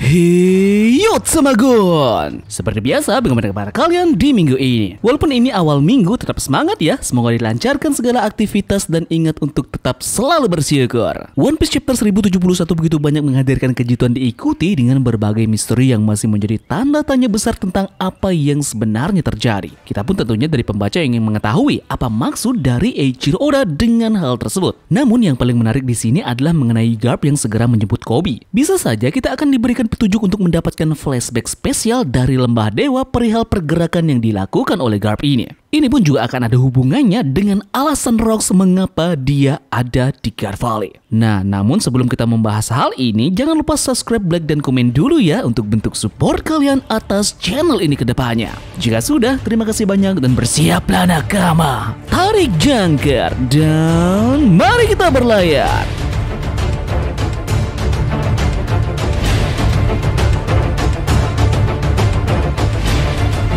Hey yo Samagon. Seperti biasa, bagaimana kabar kalian di minggu ini? Walaupun ini awal minggu, tetap semangat ya. Semoga dilancarkan segala aktivitas dan ingat untuk tetap selalu bersyukur. One Piece Chapter 1071 begitu banyak menghadirkan kejutan diikuti dengan berbagai misteri yang masih menjadi tanda tanya besar tentang apa yang sebenarnya terjadi. Kita pun tentunya dari pembaca ingin mengetahui apa maksud dari Eiichiro Oda dengan hal tersebut. Namun yang paling menarik di sini adalah mengenai Garp yang segera menjemput Koby. Bisa saja kita akan diberikan petunjuk untuk mendapatkan flashback spesial dari Lembah Dewa perihal pergerakan yang dilakukan oleh Garp ini. Ini pun juga akan ada hubungannya dengan alasan Rocks mengapa dia ada di Guard Valley. Nah, namun sebelum kita membahas hal ini, jangan lupa subscribe, like, dan komen dulu ya untuk bentuk support kalian atas channel ini ke depannya. Jika sudah, terima kasih banyak dan bersiaplah nakama. Tarik jangkar dan mari kita berlayar.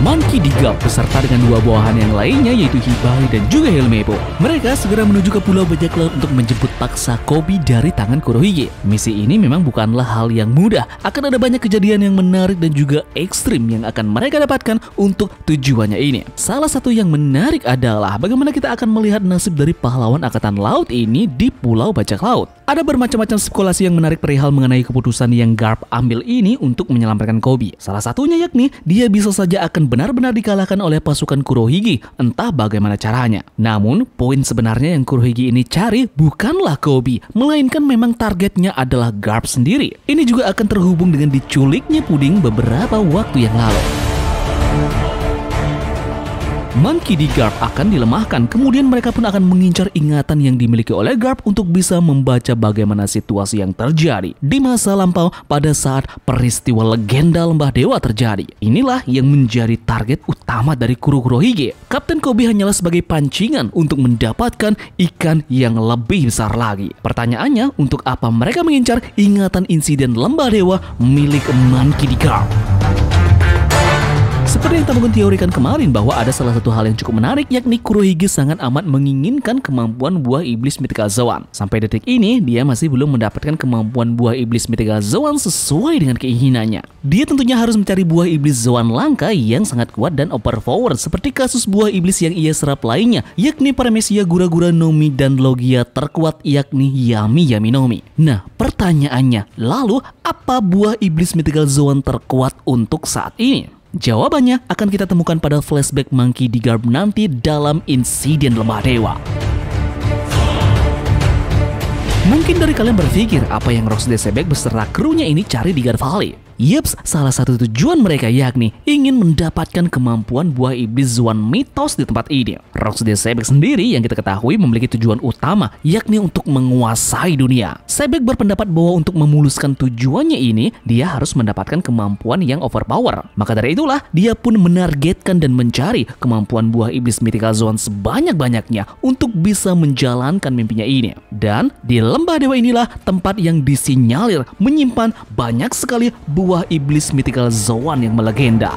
Monkey D. Garp beserta dengan dua bawahan yang lainnya yaitu Hibari dan juga Helmeppo. Mereka segera menuju ke Pulau Bajak Laut untuk menjemput paksa Koby dari tangan Kurohige. Misi ini memang bukanlah hal yang mudah. Akan ada banyak kejadian yang menarik dan juga ekstrim yang akan mereka dapatkan untuk tujuannya ini. Salah satu yang menarik adalah bagaimana kita akan melihat nasib dari pahlawan Angkatan Laut ini di Pulau Bajak Laut. Ada bermacam-macam spekulasi yang menarik perihal mengenai keputusan yang Garp ambil ini untuk menyelamatkan Koby. Salah satunya yakni dia bisa saja akan benar-benar dikalahkan oleh pasukan Kurohige, entah bagaimana caranya. Namun, poin sebenarnya yang Kurohige ini cari bukanlah Koby, melainkan memang targetnya adalah Garp sendiri. Ini juga akan terhubung dengan diculiknya Puding beberapa waktu yang lalu. Monkey D. Garp akan dilemahkan, kemudian mereka pun akan mengincar ingatan yang dimiliki oleh Garp untuk bisa membaca bagaimana situasi yang terjadi di masa lampau pada saat peristiwa legenda Lembah Dewa terjadi. Inilah yang menjadi target utama dari Kurohige. Kapten Koby hanyalah sebagai pancingan untuk mendapatkan ikan yang lebih besar lagi. Pertanyaannya, untuk apa mereka mengincar ingatan insiden Lembah Dewa milik Monkey D. Garp? Seperti yang Tamagon teorikan kemarin bahwa ada salah satu hal yang cukup menarik yakni Kurohige sangat amat menginginkan kemampuan buah iblis Mythical Zoan. Sampai detik ini dia masih belum mendapatkan kemampuan buah iblis Mythical Zoan sesuai dengan keinginannya. Dia tentunya harus mencari buah iblis Zoan langka yang sangat kuat dan overpowered seperti kasus buah iblis yang ia serap lainnya yakni Paramecia Gura-Gura Nomi dan Logia terkuat yakni Yami Yami Nomi. Nah, pertanyaannya, lalu apa buah iblis Mythical Zoan terkuat untuk saat ini? Jawabannya akan kita temukan pada flashback Monkey D. Garp nanti dalam insiden Lembah Dewa. Mungkin dari kalian berpikir apa yang Rocks Desebek beserta krunya ini cari di Guard Valley? Yeps, salah satu tujuan mereka yakni ingin mendapatkan kemampuan buah iblis Zoan mitos di tempat ini. Rocks Desebek sendiri yang kita ketahui memiliki tujuan utama yakni untuk menguasai dunia. Sebek berpendapat bahwa untuk memuluskan tujuannya ini, dia harus mendapatkan kemampuan yang overpower. Maka dari itulah, dia pun menargetkan dan mencari kemampuan buah iblis Mythical Zoan sebanyak-banyaknya untuk bisa menjalankan mimpinya ini. Dan di Lembah Dewa inilah tempat yang disinyalir menyimpan banyak sekali buah iblis Mythical Zoan yang melegenda.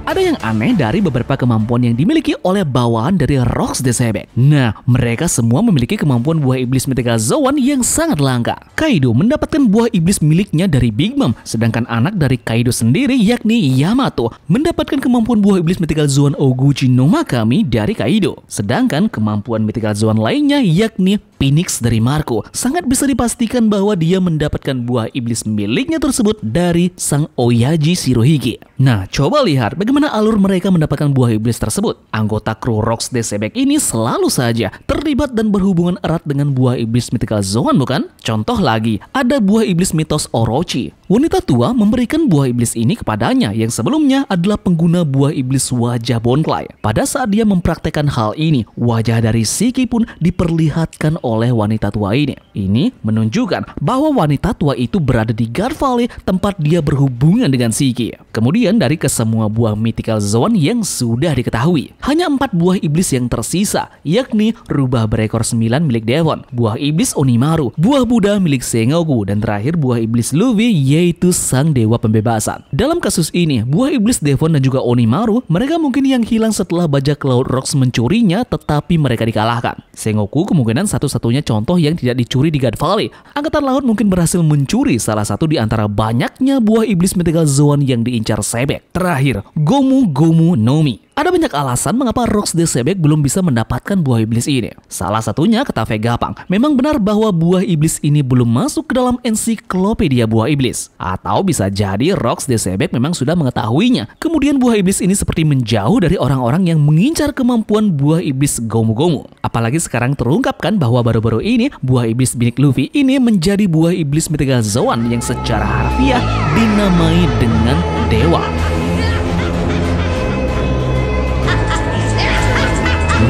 Ada yang aneh dari beberapa kemampuan yang dimiliki oleh bawahan dari Rocks Desebek. Nah, mereka semua memiliki kemampuan buah iblis Mythical Zoan yang sangat langka. Kaido mendapatkan buah iblis miliknya dari Big Mom, sedangkan anak dari Kaido sendiri yakni Yamato mendapatkan kemampuan buah iblis Mythical Zoan Oguchi no Makami dari Kaido. Sedangkan kemampuan Mythical Zoan lainnya yakni Phoenix dari Marco. Sangat bisa dipastikan bahwa dia mendapatkan buah iblis miliknya tersebut dari sang Oyaji Shirohige. Nah, coba lihat bagaimana alur mereka mendapatkan buah iblis tersebut. Anggota kru Rocks Desebek ini selalu saja terlibat dan berhubungan erat dengan buah iblis Mythical Zoan, bukan? Contoh lagi, ada buah iblis mitos Orochi. Wanita tua memberikan buah iblis ini kepadanya yang sebelumnya adalah pengguna buah iblis wajah Bonclay. Pada saat dia mempraktekkan hal ini, wajah dari Shiki pun diperlihatkan oleh wanita tua ini. Ini menunjukkan bahwa wanita tua itu berada di Guard Valley tempat dia berhubungan dengan Shiki. Kemudian dari kesemua buah Mythical Zoan yang sudah diketahui, hanya 4 buah iblis yang tersisa, yakni rubah berekor 9 milik Devon, buah iblis Onimaru, buah Buddha milik Sengoku, dan terakhir buah iblis Luffy yaitu sang dewa pembebasan. Dalam kasus ini, buah iblis Devon dan juga Onimaru, mereka mungkin yang hilang setelah bajak laut Rocks mencurinya, tetapi mereka dikalahkan. Sengoku kemungkinan satu-satunya satu-satunya contoh yang tidak dicuri di God Valley. Angkatan laut mungkin berhasil mencuri salah satu di antara banyaknya buah iblis Mythical Zoan yang diincar Sebek. Terakhir, Gomu Gomu no Mi. Ada banyak alasan mengapa Rocks the Sebek belum bisa mendapatkan buah iblis ini. Salah satunya kata Vegapunk, memang benar bahwa buah iblis ini belum masuk ke dalam ensiklopedia buah iblis. Atau bisa jadi Rocks the Sebek memang sudah mengetahuinya. Kemudian buah iblis ini seperti menjauh dari orang-orang yang mengincar kemampuan buah iblis Gomu Gomu. Apalagi sekarang terungkapkan bahwa baru-baru ini buah iblis binik Luffy ini menjadi buah iblis Mythical Zoan yang secara harfiah dinamai dengan dewa.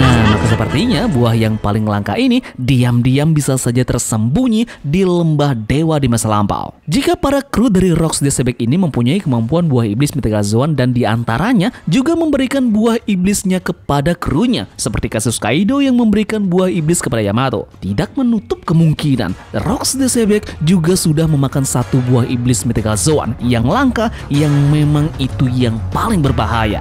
Nah, maka sepertinya buah yang paling langka ini diam-diam bisa saja tersembunyi di lembah dewa di masa lampau. Jika para kru dari Rocks the Sebek ini mempunyai kemampuan buah iblis Mythical Zoan dan diantaranya juga memberikan buah iblisnya kepada krunya, seperti kasus Kaido yang memberikan buah iblis kepada Yamato, tidak menutup kemungkinan Rocks the Sebek juga sudah memakan satu buah iblis Mythical Zoan yang langka yang memang itu yang paling berbahaya.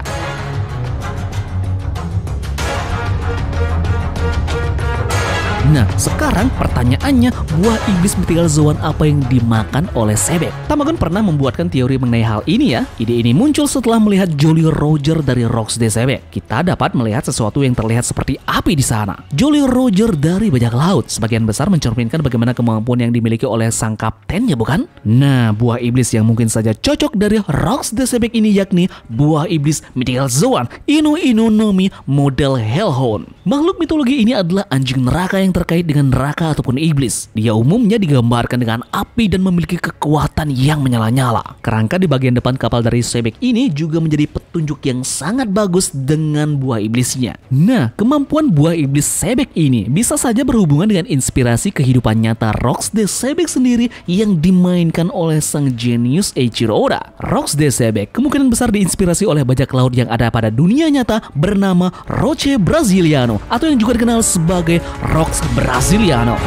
Nah, sekarang pertanyaannya, buah iblis Mythical Zoan apa yang dimakan oleh Sebek? Tamagon pernah membuatkan teori mengenai hal ini ya. Ide ini muncul setelah melihat Jolly Roger dari Rocks the Sebek. Kita dapat melihat sesuatu yang terlihat seperti api di sana. Jolly Roger dari bajak laut sebagian besar mencerminkan bagaimana kemampuan yang dimiliki oleh sang kaptennya, bukan? Nah, buah iblis yang mungkin saja cocok dari Rocks the Sebek ini yakni buah iblis Mythical Zoan Inu Inu no Mi model Hellhound. Makhluk mitologi ini adalah anjing neraka yang terkait dengan neraka ataupun iblis. Dia umumnya digambarkan dengan api dan memiliki kekuatan yang menyala-nyala. Kerangka di bagian depan kapal dari Sebek ini juga menjadi petunjuk yang sangat bagus dengan buah iblisnya. Nah, kemampuan buah iblis Sebek ini bisa saja berhubungan dengan inspirasi kehidupan nyata Rocks the Sebek sendiri yang dimainkan oleh sang jenius Eiichiro Oda. Rocks the Sebek kemungkinan besar diinspirasi oleh bajak laut yang ada pada dunia nyata bernama Roche Brasiliano atau yang juga dikenal sebagai Rocks Brasiliano.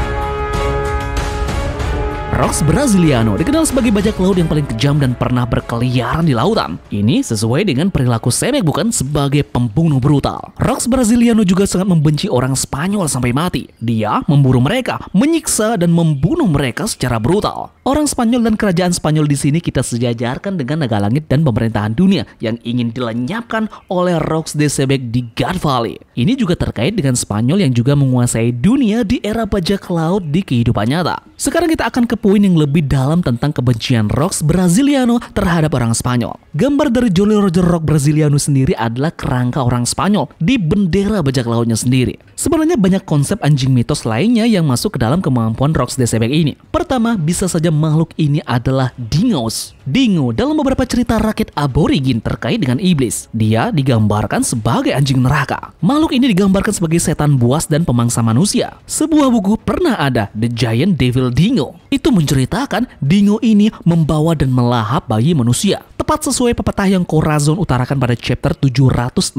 Rocks Brasiliano dikenal sebagai bajak laut yang paling kejam dan pernah berkeliaran di lautan. Ini sesuai dengan perilaku Sebek, bukan sebagai pembunuh brutal. Rocks Brasiliano juga sangat membenci orang Spanyol sampai mati. Dia memburu mereka, menyiksa dan membunuh mereka secara brutal. Orang Spanyol dan kerajaan Spanyol di sini kita sejajarkan dengan naga langit dan pemerintahan dunia yang ingin dilenyapkan oleh Rocks the Sebek di God Valley. Ini juga terkait dengan Spanyol yang juga menguasai dunia di era bajak laut di kehidupan nyata. Sekarang kita akan ke poin yang lebih dalam tentang kebencian Rocks Brasiliano terhadap orang Spanyol. Gambar dari Jolly Roger Rock Brasiliano sendiri adalah kerangka orang Spanyol di bendera bajak lautnya sendiri. Sebenarnya banyak konsep anjing mitos lainnya yang masuk ke dalam kemampuan Rocks the Sebek ini. Pertama, bisa saja makhluk ini adalah Dingos. Dingo dalam beberapa cerita rakyat aborigin terkait dengan iblis. Dia digambarkan sebagai anjing neraka. Makhluk ini digambarkan sebagai setan buas dan pemangsa manusia. Sebuah buku pernah ada, The Giant Devil Dingo. Itu menceritakan Dingo ini membawa dan melahap bayi manusia. Tepat sesuai pepatah yang Corazon utarakan pada chapter 764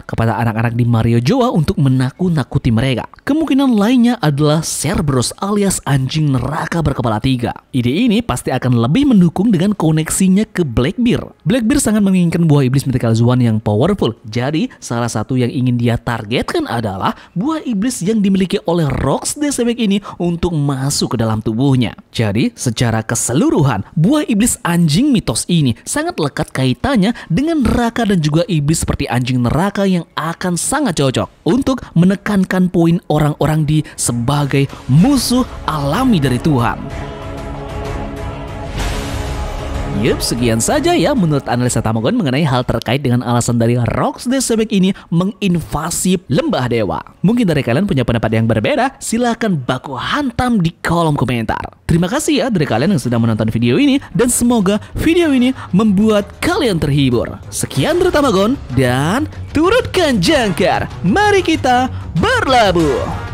kepada anak-anak di Mario Joa untuk menakut-nakuti mereka. Kemungkinan lainnya adalah Cerberus alias anjing neraka berkepala 3. Ide ini pasti akan lebih mendukung dengan koneksinya ke Blackbeard. Blackbeard sangat menginginkan buah iblis Mythical Zoan yang powerful. Jadi, salah satu yang ingin dia targetkan adalah buah iblis yang dimiliki oleh Rocks the Sebek ini untuk masuk ke dalam tubuhnya. Jadi, secara keseluruhan, buah iblis anjing mitos ini sangat lekat kaitannya dengan neraka dan juga iblis seperti anjing neraka yang akan sangat cocok untuk menekankan poin orang-orang di sebagai musuh alami dari Tuhan. Yup, sekian saja ya menurut analisa Tamagon mengenai hal terkait dengan alasan dari Rocks the Sebek ini menginvasi lembah dewa. Mungkin dari kalian punya pendapat yang berbeda, silahkan baku hantam di kolom komentar. Terima kasih ya dari kalian yang sudah menonton video ini dan semoga video ini membuat kalian terhibur. Sekian dari Tamagon dan turutkan jangkar, mari kita berlabuh.